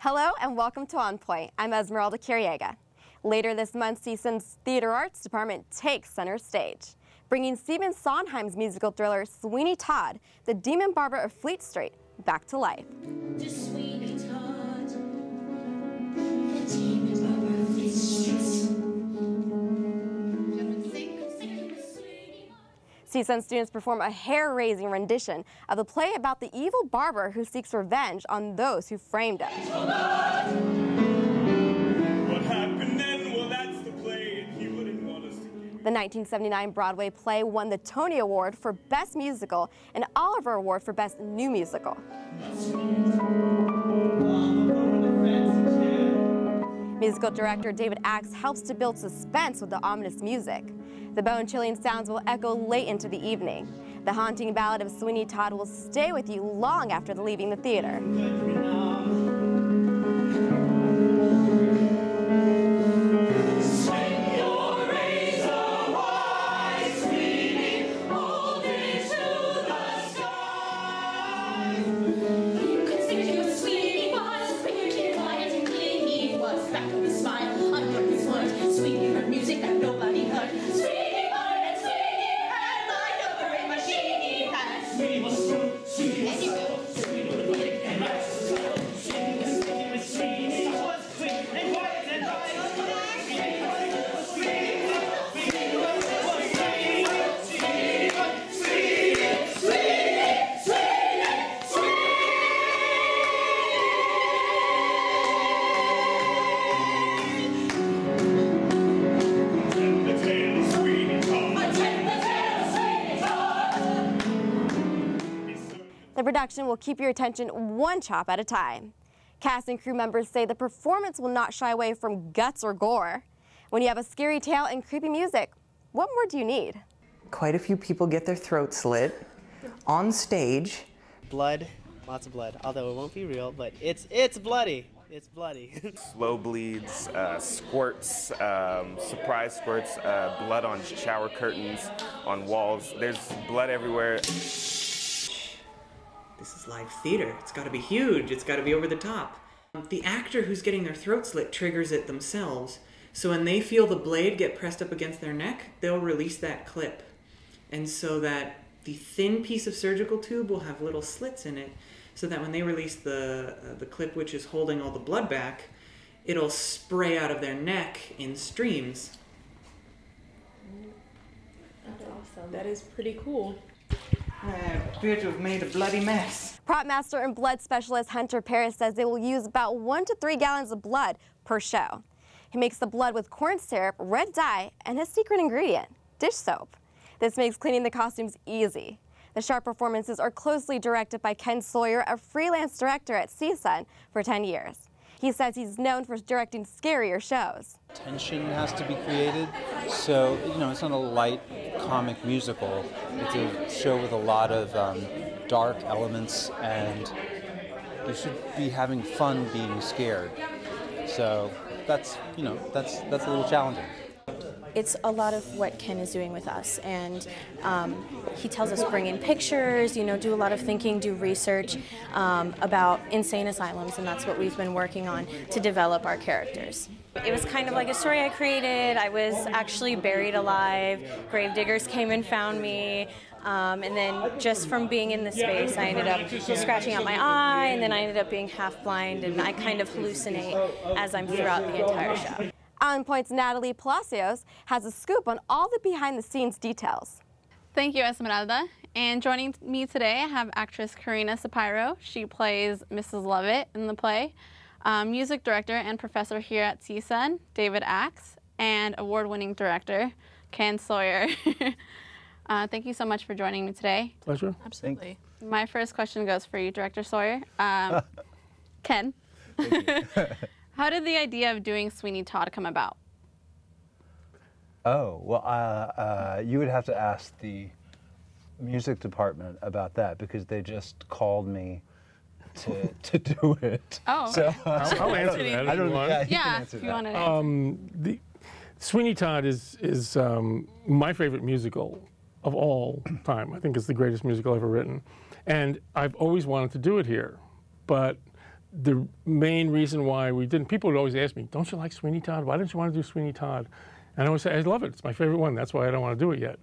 Hello and welcome to On Point. I'm Esmeralda Careaga. Later this month, CSUN's Theater Arts Department takes center stage, bringing Stephen Sondheim's musical thriller Sweeney Todd, the Demon Barber of Fleet Street, back to life. The Sweeney Todd, the Demon Barber of Fleet Street. CSUN students perform a hair-raising rendition of the play about the evil barber who seeks revenge on those who framed him. What happened then? Well, that's the play, and he wouldn't want us to get... The 1979 Broadway play won the Tony Award for Best Musical and Oliver Award for Best New Musical. Musical director David Axe helps to build suspense with the ominous music. The bone-chilling sounds will echo late into the evening. The haunting ballad of Sweeney Todd will stay with you long after leaving the theater. The production will keep your attention one chop at a time. Cast and crew members say the performance will not shy away from guts or gore. When you have a scary tale and creepy music, what more do you need? Quite a few people get their throat slit on stage. Blood, lots of blood, although it won't be real, but it's bloody. It's bloody. Slow bleeds, squirts, surprise squirts, blood on shower curtains, on walls. There's blood everywhere. This is live theater. It's got to be huge. It's got to be over the top. The actor who's getting their throat slit triggers it themselves. So when they feel the blade get pressed up against their neck, they'll release that clip. And so that the thin piece of surgical tube will have little slits in it, so that when they release the clip which is holding all the blood back, it'll spray out of their neck in streams. That's awesome. That is pretty cool. I appear to have made a bloody mess. Prop master and blood specialist Hunter Paris says they will use about 1 to 3 gallons of blood per show. He makes the blood with corn syrup, red dye, and his secret ingredient, dish soap. This makes cleaning the costumes easy. The sharp performances are closely directed by Ken Sawyer, a freelance director at CSUN for 10 years. He says he's known for directing scarier shows. Tension has to be created, so it's not a light comic musical. It's a show with a lot of dark elements, and you should be having fun being scared. So that's a little challenging. It's a lot of what Ken is doing with us, and he tells us bring in pictures, do a lot of thinking, do research about insane asylums, and that's what we've been working on to develop our characters. It was kind of like a story I created. I was actually buried alive. Gravediggers came and found me. And then just from being in the space, I ended up scratching out my eye, and then I ended up being half blind, and I kind of hallucinate as I'm throughout the entire show. On Point's Natalie Palacios has a scoop on all the behind-the-scenes details. Thank you, Esmeralda. And joining me today, I have actress Carina Sapiro. She plays Mrs. Lovet in the play. Music director and professor here at CSUN, David Axe, and award-winning director, Ken Sawyer. Thank you so much for joining me today. Pleasure. Absolutely. My first question goes for you, Director Sawyer. Ken. Thank you. How did the idea of doing Sweeney Todd come about? Oh, well, you would have to ask the music department about that, because they just called me to do it. Oh, so, I'll answer that if you want. Yeah, if you want to answer. Sweeney Todd is my favorite musical of all time. I think it's the greatest musical ever written. And I've always wanted to do it here, but the main reason why we didn't, people would always ask me, don't you like Sweeney Todd? Why don't you want to do Sweeney Todd? And I always say, I love it. It's my favorite one. That's why I don't want to do it yet.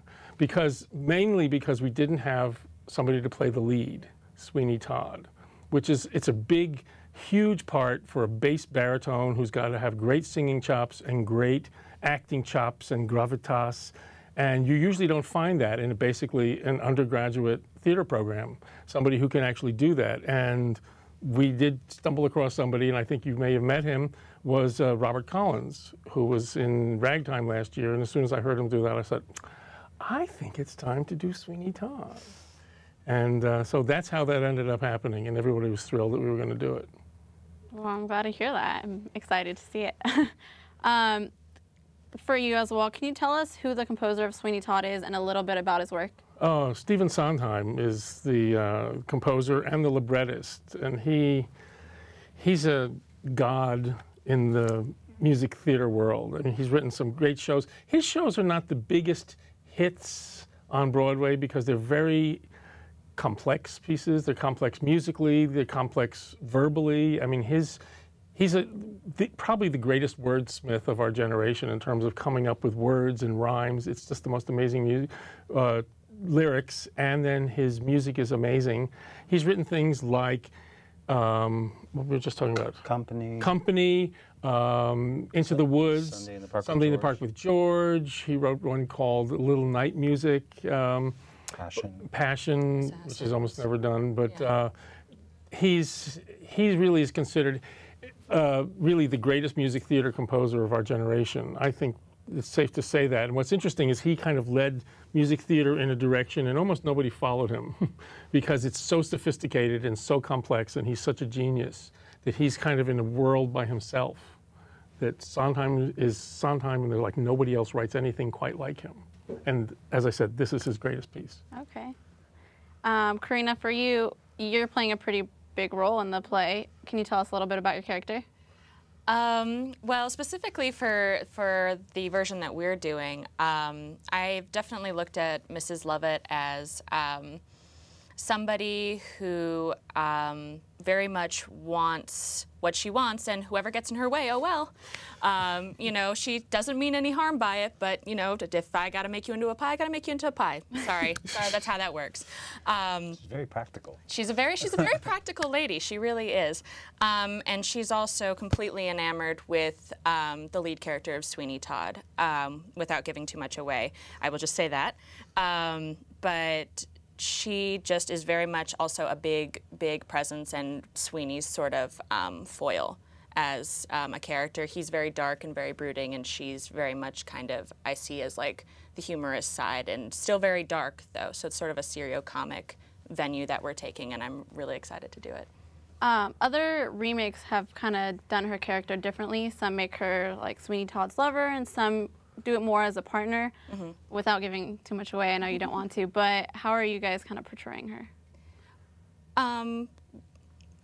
Mainly because we didn't have somebody to play the lead, Sweeney Todd, which is, it's a big, huge part for a bass baritone who's got to have great singing chops and great acting chops and gravitas. And you usually don't find that in basically an undergraduate theater program, somebody who can actually do that. And we did stumble across somebody, and I think you may have met him, was Robert Collins, who was in Ragtime last year. And as soon as I heard him do that, I said, I think it's time to do Sweeney Todd. And so that's how that ended up happening, and everybody was thrilled that we were going to do it. Well, I'm glad to hear that. I'm excited to see it. For you as well, can you tell us who the composer of Sweeney Todd is and a little bit about his work? Stephen Sondheim is the composer and the librettist, and he's a god in the music theater world. I mean, he's written some great shows. His shows are not the biggest hits on Broadway because they're very complex pieces. They're complex musically, they're complex verbally. I mean, he's probably the greatest wordsmith of our generation in terms of coming up with words and rhymes. It's just the most amazing music, lyrics, and then his music is amazing. He's written things like, what we were just talking about. Company, Into the Woods, Sunday in the Park with George. He wrote one called Little Night Music. Passion, which is almost never done, but he really is considered really the greatest music theater composer of our generation. I think it's safe to say that. And what's interesting is he kind of led music theater in a direction and almost nobody followed him because it's so sophisticated and so complex, and he's such a genius that he's kind of in a world by himself. That Sondheim is Sondheim, and they're like, nobody else writes anything quite like him. And as I said, this is his greatest piece. Okay. Carina, for you, you're playing a pretty big role in the play. Can you tell us a little bit about your character? Well, specifically for the version that we're doing, I've definitely looked at Mrs. Lovet as somebody who very much wants what she wants, and whoever gets in her way, oh well. You know, she doesn't mean any harm by it, but you know, if I got to make you into a pie, I got to make you into a pie. Sorry, that's how that works. She's very practical. She's a very practical lady. She really is, and she's also completely enamored with the lead character of Sweeney Todd. Without giving too much away, I will just say that. But she just is very much also a big presence and Sweeney's sort of foil as a character. He's very dark and very brooding, and she's very much kind of, I see as like the humorous side, and still very dark though. So it's sort of a serio-comic venue that we're taking, and I'm really excited to do it. Other remakes have kind of done her character differently. Some make her like Sweeney Todd's lover, and some do it more as a partner. Without giving too much away. I know you don't want to, but how are you guys kind of portraying her?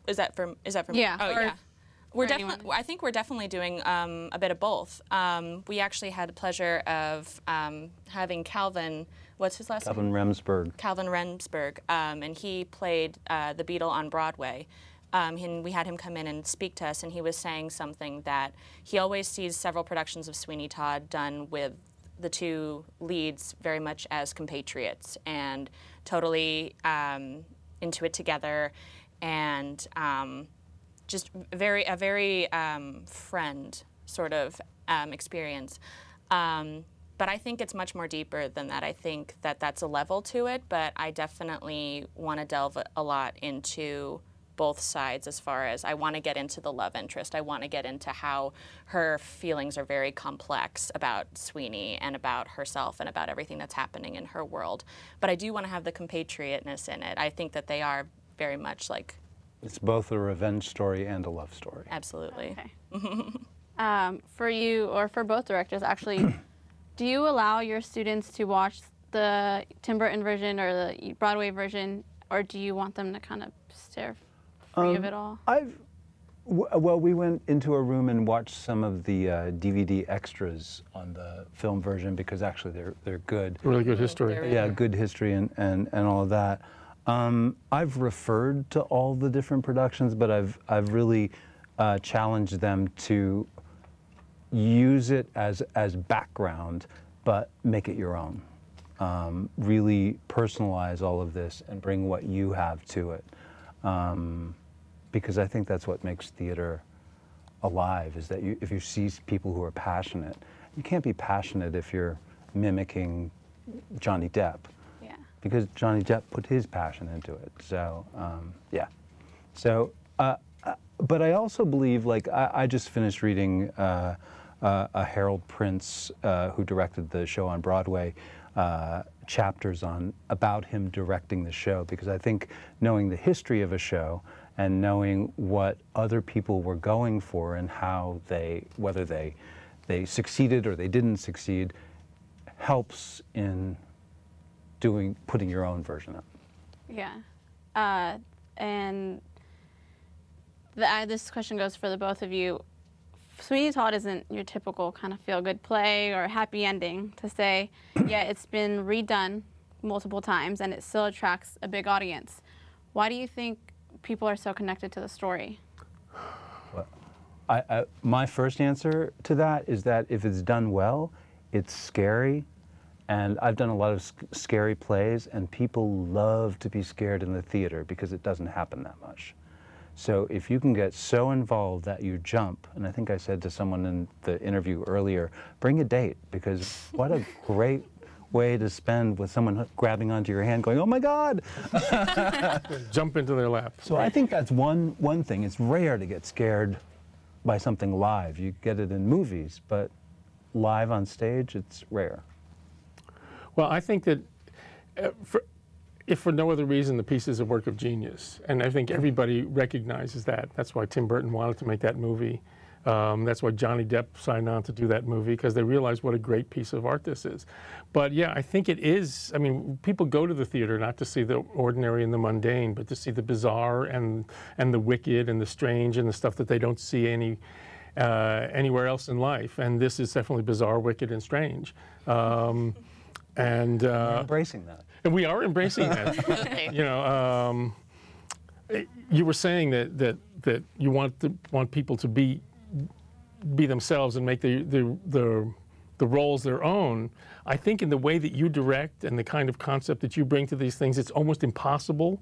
Is that for yeah, me? Oh yeah. We're definitely. I think we're definitely doing a bit of both. We actually had the pleasure of having Calvin. What's his last name? Calvin Remsburg, and he played the Beetle on Broadway. And we had him come in and speak to us, and he was saying something that he always sees several productions of Sweeney Todd done with the two leads very much as compatriots and totally into it together, and just a very friend sort of experience. But I think it's much more deeper than that. I think that that's a level to it, but I definitely want to delve a lot into both sides as far as I want to get into the love interest. I want to get into how her feelings are very complex about Sweeney and about herself and about everything that's happening in her world. But I do want to have the compatriotness in it. I think that they are very much like... It's both a revenge story and a love story. Absolutely. Okay. For you, or for both directors actually, do you allow your students to watch the Tim Burton version or the Broadway version, or do you want them to kind of stare free of it all? Well, we went into a room and watched some of the DVD extras on the film version because actually they're good. Really good history. Yeah, good history and all of that. I've referred to all the different productions, but I've really challenged them to use it as background, but make it your own. Really personalize all of this and bring what you have to it. Because I think that's what makes theater alive, is that if you see people who are passionate, you can't be passionate if you're mimicking Johnny Depp. Yeah. Because Johnny Depp put his passion into it. So, yeah. So, but I also believe, like, I just finished reading a Harold Prince, who directed the show on Broadway, chapters about him directing the show, because I think knowing the history of a show and knowing what other people were going for and how whether they succeeded or they didn't succeed, helps in putting your own version up. Yeah, and this question goes for the both of you. Sweeney Todd isn't your typical kind of feel-good play or happy ending to say, yeah, it's been redone multiple times and it still attracts a big audience. Why do you think people are so connected to the story? Well, my first answer to that is that if it's done well, it's scary. And I've done a lot of scary plays, and people love to be scared in the theater because it doesn't happen that much. So if you can get so involved that you jump, and I think I said to someone in the interview earlier, bring a date, because what a great way to spend with someone grabbing onto your hand going, oh my God! Jump into their lap. So I think that's one thing. It's rare to get scared by something live. You get it in movies, but live on stage, it's rare. Well, I think that if for no other reason, the piece is a work of genius. And I think everybody recognizes that. That's why Tim Burton wanted to make that movie. That's why Johnny Depp signed on to do that movie, because they realized what a great piece of art this is. But yeah, I think it is, I mean, people go to the theater not to see the ordinary and the mundane, but to see the bizarre and the wicked and the strange and the stuff that they don't see anywhere else in life. And this is definitely bizarre, wicked, and strange. We're embracing that. And we are embracing that. You know, you were saying that you want people to be themselves and make the roles their own. I think in the way that you direct and the kind of concept that you bring to these things, it's almost impossible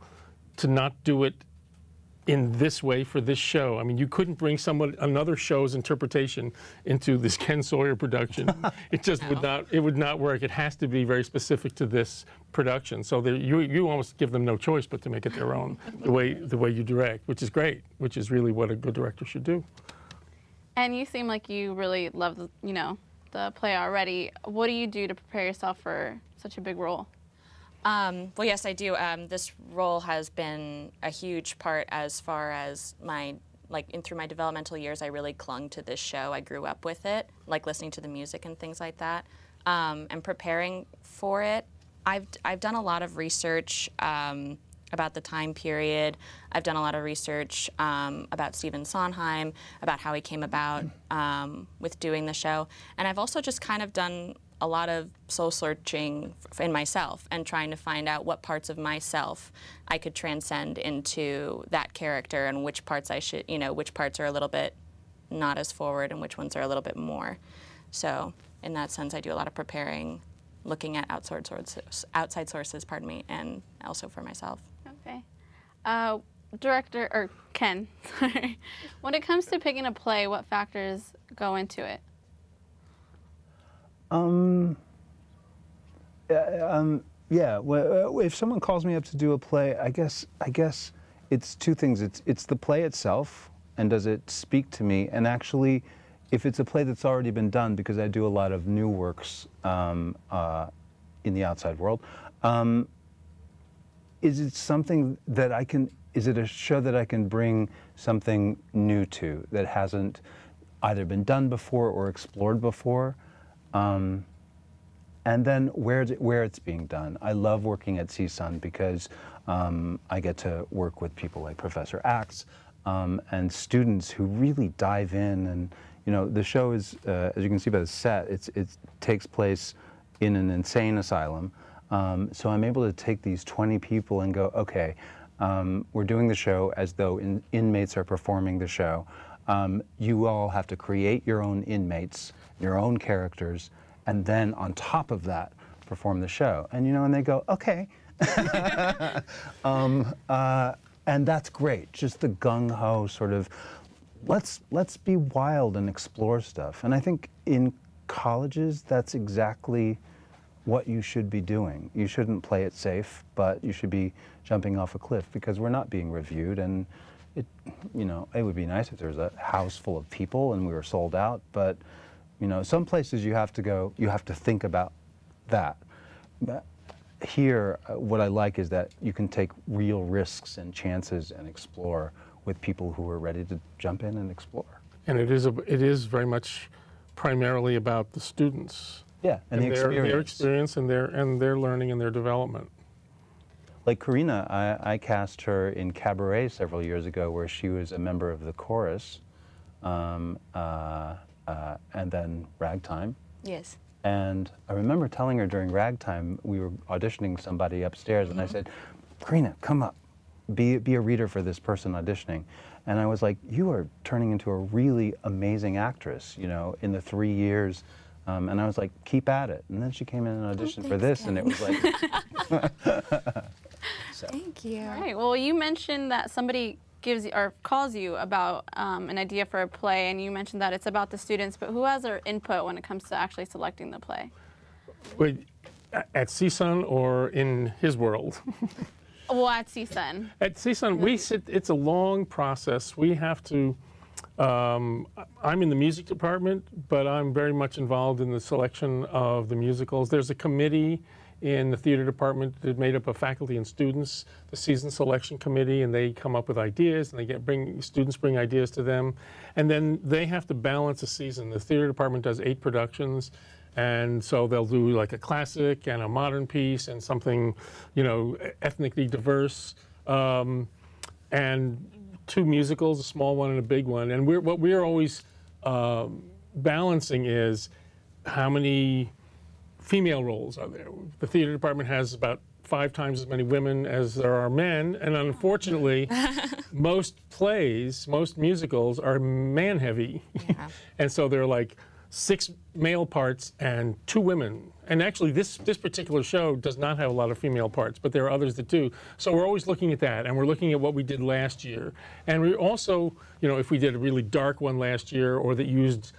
to not do it in this way for this show. I mean, you couldn't bring another show's interpretation into this Ken Sawyer production. It just would not work. It has to be very specific to this production. So you almost give them no choice but to make it their own, the way you direct, which is great, which is really what a good director should do. And you seem like you really love the play already. What do you do to prepare yourself for such a big role? Well, yes, I do. This role has been a huge part as far as through my developmental years, I really clung to this show. I grew up with it, like listening to the music and things like that. And preparing for it, I've done a lot of research about the time period. I've done a lot of research about Stephen Sondheim, about how he came about with doing the show. And I've also just kind of done a lot of soul searching in myself and trying to find out what parts of myself I could transcend into that character and which parts I should, which parts are a little bit not as forward and which ones are a little bit more. So in that sense, I do a lot of preparing, looking at outside sources, pardon me, and also for myself. Okay. Director, or Ken, sorry. When it comes to picking a play, what factors go into it? Yeah. Well, if someone calls me up to do a play, I guess it's two things. It's the play itself, and does it speak to me? And actually, if it's a play that's already been done, because I do a lot of new works in the outside world, is it something that I can? Is it a show that I can bring something new to that hasn't either been done before or explored before? And then where it's being done. I love working at CSUN because I get to work with people like Professor Axe and students who really dive in. And the show is, as you can see by the set, it takes place in an insane asylum, So I'm able to take these 20 people and go, okay, we're doing the show as though inmates are performing the show. You all have to create your own inmates, your own characters, and then on top of that, perform the show. And and they go, okay. And that's great. Just the gung-ho sort of, let's be wild and explore stuff. And I think in colleges, that's exactly what you should be doing. You shouldn't play it safe, but you should be jumping off a cliff because we're not being reviewed. And it would be nice if there was a house full of people and we were sold out. But some places you have to go. You have to think about that. But here, what I like is that you can take real risks and chances and explore with people who are ready to jump in and explore. And it is very much primarily about the students. Yeah, and their experience and their learning and their development. Like Carina, I cast her in Cabaret several years ago, where she was a member of the chorus, and then Ragtime. Yes. And I remember telling her during Ragtime, we were auditioning somebody upstairs, and I said, Carina, come up, be a reader for this person auditioning. And I was like, you are turning into a really amazing actress, in the 3 years. And I was like, keep at it. And then she came in and auditioned for this, and it was like... So. Thank you. All right, well, you mentioned that somebody gives you, or calls you about an idea for a play, and you mentioned that it's about the students, but who has their input when it comes to actually selecting the play? Wait, at CSUN or in his world? Well, at CSUN. At CSUN, it's a long process. We have to, I'm in the music department, but I'm very much involved in the selection of the musicals. There's a committee in the theater department that made up of faculty and students, the season selection committee, and they come up with ideas, and students bring ideas to them, and then they have to balance a season. The theater department does 8 productions, and so they'll do like a classic and a modern piece and something, ethnically diverse, and 2 musicals, a small one and a big one. And what we're always balancing is how many female roles are there. The theater department has about 5 times as many women as there are men, and unfortunately, most musicals are man-heavy. Yeah. And so there are like 6 male parts and 2 women. And actually, this particular show does not have a lot of female parts, but there are others that do. So we're always looking at that, and we're looking at what we did last year. And we also, if we did a really dark one last year or that used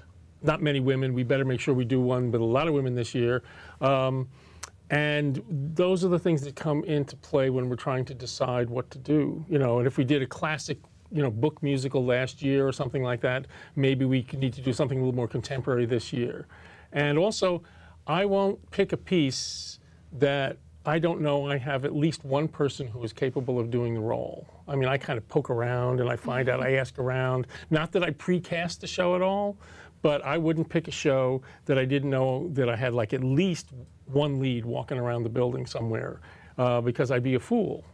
not many women, we better make sure we do one with a lot of women this year. And those are the things that come into play when we're trying to decide what to do. And if we did a classic, book musical last year or something like that, maybe we need to do something a little more contemporary this year. And also, I won't pick a piece that I don't know I have at least one person who is capable of doing the role. I mean, I kind of poke around and I find out, I ask around. Not that I precast the show at all, but I wouldn't pick a show that I didn't know that I had like at least one lead walking around the building somewhere, because I'd be a fool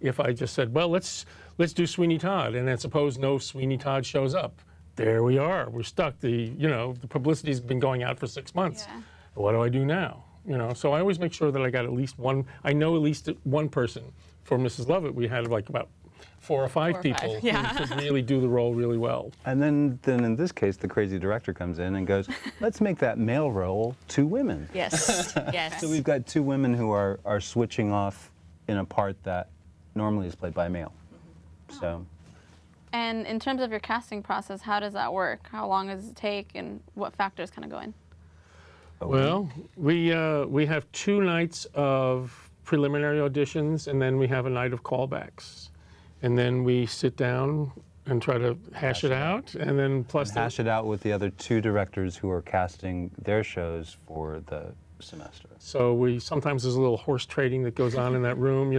if I just said, well, let's do Sweeney Todd, and then suppose no Sweeney Todd shows up. There we are. We're stuck. The publicity's been going out for 6 months. Yeah. What do I do now? So I always make sure that I got at least one. I know at least one person. For Mrs. Lovet, we had like about 4 or 5 people who could really do the role really well. And then in this case, the crazy director comes in and goes, let's make that male role 2 women. Yes, yes. So we've got 2 women who are switching off in a part that normally is played by a male. So. And in terms of your casting process, how does that work? How long does it take, and what factors kind of go in? Well, we have 2 nights of preliminary auditions, and then we have a night of callbacks. And then we sit down and try to hash it out, and then plus hash it out with the other 2 directors who are casting their shows for the semester. So sometimes there's a little horse trading that goes on in that room.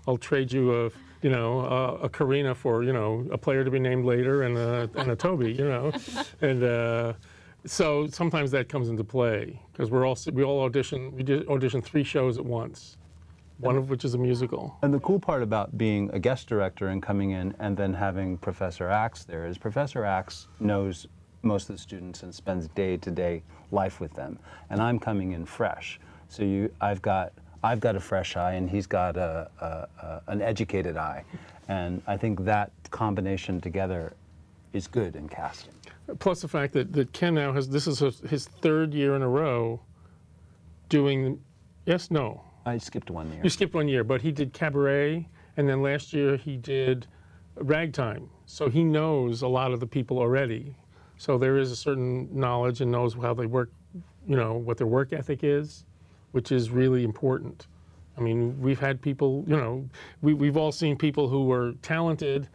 I'll trade you a Carina for a player to be named later and a Toby. And so sometimes that comes into play because we all audition 3 shows at once. One of which is a musical. And the cool part about being a guest director and coming in and then having Professor Axe there is Professor Axe knows most of the students and spends day-to-day life with them. And I'm coming in fresh. So I I've got a fresh eye and he's got an educated eye. And I think that combination together is good in casting. Plus the fact that Ken now has, this is his 3rd year in a row doing, yes, no? I skipped 1 year. You skipped 1 year, but he did Cabaret, and then last year he did Ragtime. So he knows a lot of the people already. So there is a certain knowledge and knows how they work, you know, what their work ethic is, which is really important. I mean, we've had people, you know, we've all seen people who were talented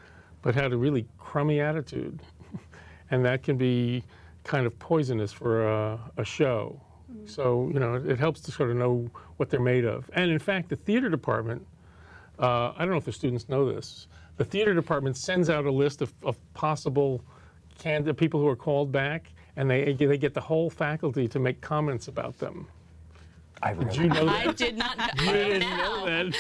but had a really crummy attitude. And that can be kind of poisonous for a show. So, you know, it helps to sort of know what they're made of. And in fact, the theater department, I don't know if the students know this, the theater department sends out a list of possible people who are called back, and they get the whole faculty to make comments about them. Did you know that? I did not know. You didn't know that.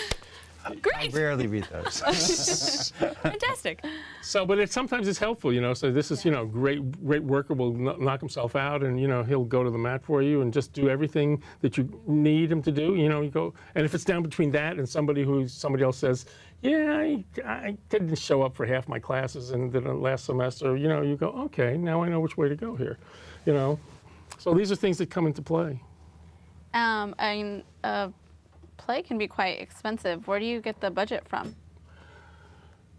Great. I rarely read those. Fantastic. So, but sometimes it's helpful, you know. So this is, you know, great worker will knock himself out, and you know he'll go to the mat for you and just do everything that you need him to do. You know, you go, and if it's down between that and somebody else says, yeah, I didn't show up for half my classes in the last semester, you know, you go, okay, now I know which way to go here, you know. So these are things that come into play. I mean, play can be quite expensive. Where do you get the budget from?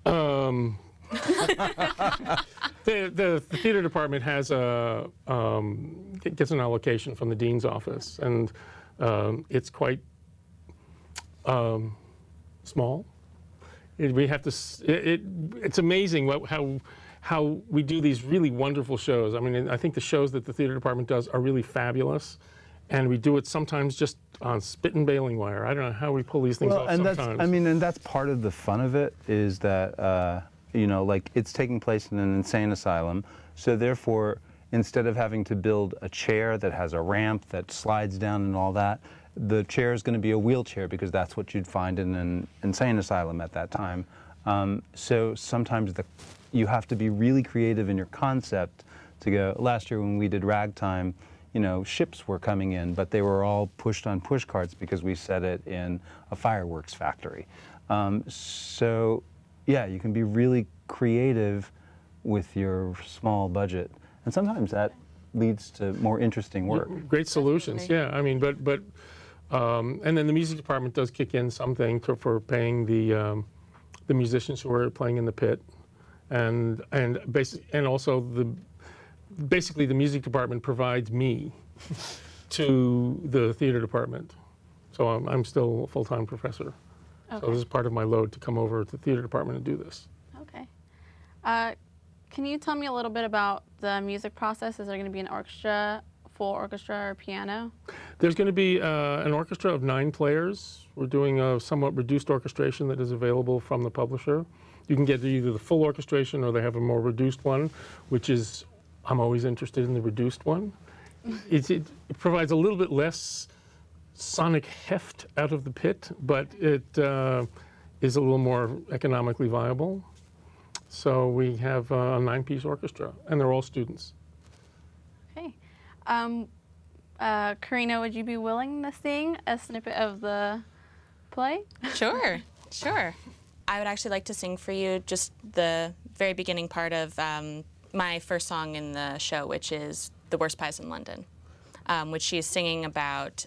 The theater department has gets an allocation from the dean's office, and it's quite small. We have to. It's amazing how we do these really wonderful shows. I mean, I think the shows that the theater department does are really fabulous. And we do it sometimes just on spit and baling wire. I don't know how we pull these things off sometimes. And that's part of the fun of it, is that, you know, like it's taking place in an insane asylum. So therefore, instead of having to build a chair that has a ramp that slides down and all that, the chair is going to be a wheelchair because that's what you'd find in an insane asylum at that time. So sometimes you have to be really creative in your concept to go. Last year when we did Ragtime, you know, ships were coming in, but they were all pushed on push carts because we set it in a fireworks factory. So, yeah, you can be really creative with your small budget, and sometimes that leads to more interesting work. Great solutions, yeah. I mean, and then the music department does kick in something for paying the musicians who are playing in the pit, and also basically the music department provides me to the theater department. So I'm still a full-time professor. Okay. So this is part of my load to come over to the theater department and do this. Okay. Can you tell me a little bit about the music process? Is there going to be an orchestra, full orchestra, or piano? There's going to be an orchestra of 9 players. We're doing a somewhat reduced orchestration that is available from the publisher. You can get either the full orchestration or they have a more reduced one, which is, I'm always interested in the reduced one. It provides a little bit less sonic heft out of the pit, but it is a little more economically viable. So we have a 9-piece orchestra, and they're all students. Okay. Carina, would you be willing to sing a snippet of the play? Sure, sure. I would actually like to sing for you just the very beginning part of my first song in the show, which is The Worst Pies in London, which she's singing about.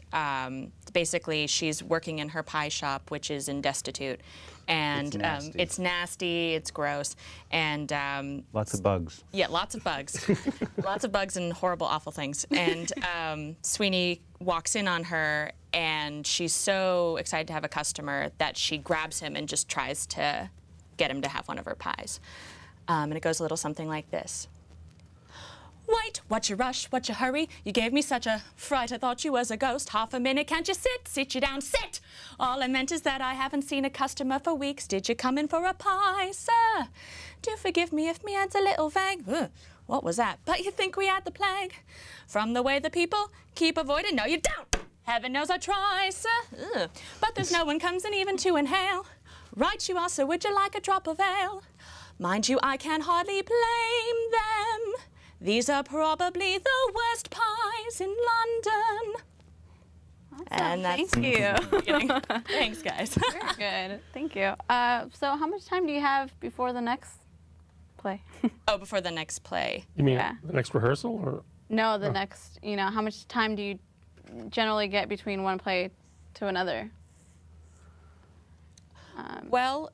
Basically, she's working in her pie shop, which is in Destitute, and it's nasty, it's gross, and lots of bugs. Yeah, lots of bugs, lots of bugs and horrible, awful things. And Sweeney walks in on her, and she's so excited to have a customer that she grabs him and just tries to get him to have one of her pies. And it goes a little something like this. Wait, what you rush, what you hurry? You gave me such a fright, I thought you was a ghost. Half a minute, can't you sit? Sit you down, sit! All I meant is that I haven't seen a customer for weeks. Did you come in for a pie, sir? Do forgive me if me head's a little vague. Ugh, what was that? But you think we had the plague? From the way the people keep avoiding, no you don't! Heaven knows I try, sir. Ugh. But there's no one comes in even to inhale. Right you are, sir, would you like a drop of ale? Mind you, I can hardly blame them. These are probably the worst pies in London. And that's thank you. Thanks, guys. Very good. Thank you. So how much time do you have before the next play? Oh, before the next play. You mean the next rehearsal, or? No, the next. You know, how much time do you generally get between one play to another? Well,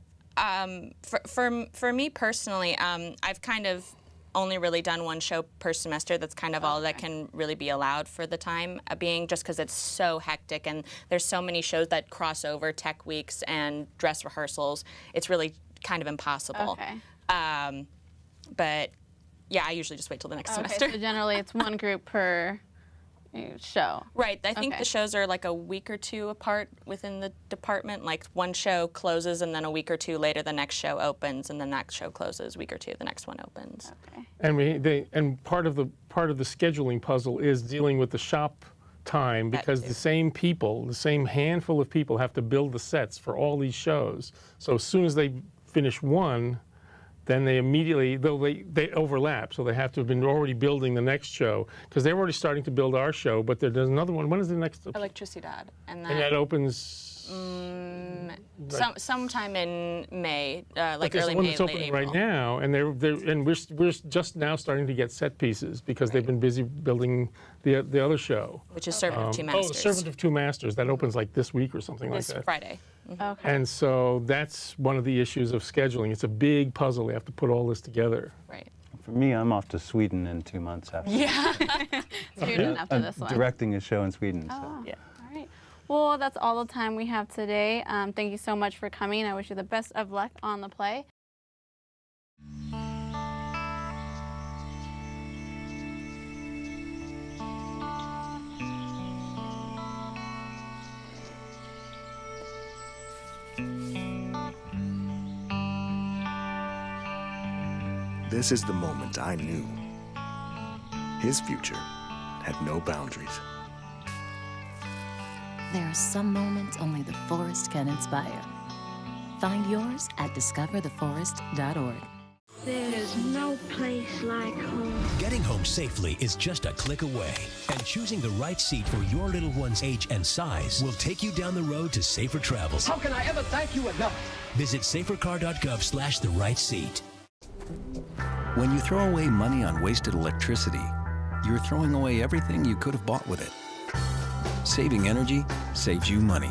for me personally, I've kind of only really done one show per semester. That's kind of all that can really be allowed for the time being, just because it's so hectic and there's so many shows that cross over tech weeks and dress rehearsals. It's really kind of impossible. Okay. But yeah, I usually just wait till the next semester. So generally it's one group per show. Right. I think the shows are like a week or two apart within the department. Like one show closes and then a week or two later the next show opens, and the next show closes a week or two, the next one opens. Okay. And part of the scheduling puzzle is dealing with the shop time, because the same people, the same handful of people have to build the sets for all these shows. So as soon as they finish one, then they immediately, they overlap, so they have to have been already building the next show, because they're already starting to build our show, but there's another one. When is the next? Electricidad. And that opens? Sometime in May, like early May, May, it's opening right now, and we're just now starting to get set pieces, because they've been busy building the other show. Which is Servant of Two Masters. Oh, Servant of Two Masters. That opens like this week or something like that. This Friday. Okay. And so that's one of the issues of scheduling. It's a big puzzle. You have to put all this together. Right. For me, I'm off to Sweden in 2 months after. Yeah. Sweden after this one. Directing a show in Sweden. Oh, so. yeah. All right. Well, that's all the time we have today. Thank you so much for coming. I wish you the best of luck on the play. This is the moment I knew. His future had no boundaries. There are some moments only the forest can inspire. Find yours at discovertheforest.org. There's no place like home. Getting home safely is just a click away, and choosing the right seat for your little one's age and size will take you down the road to safer travels. How can I ever thank you enough? Visit safercar.gov/the-right-seat. When you throw away money on wasted electricity, you're throwing away everything you could have bought with it. Saving energy saves you money.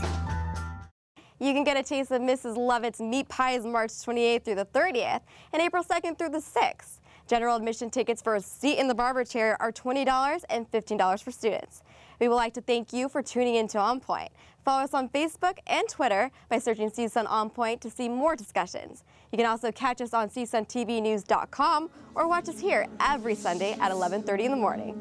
You can get a taste of Mrs. Lovet's meat pies March 28th through the 30th and April 2nd through the 6th. General admission tickets for a seat in the barber chair are $20 and $15 for students. We would like to thank you for tuning in to On Point. Follow us on Facebook and Twitter by searching CSUN On Point to see more discussions. You can also catch us on CSUNTVnews.com or watch us here every Sunday at 11:30 in the morning.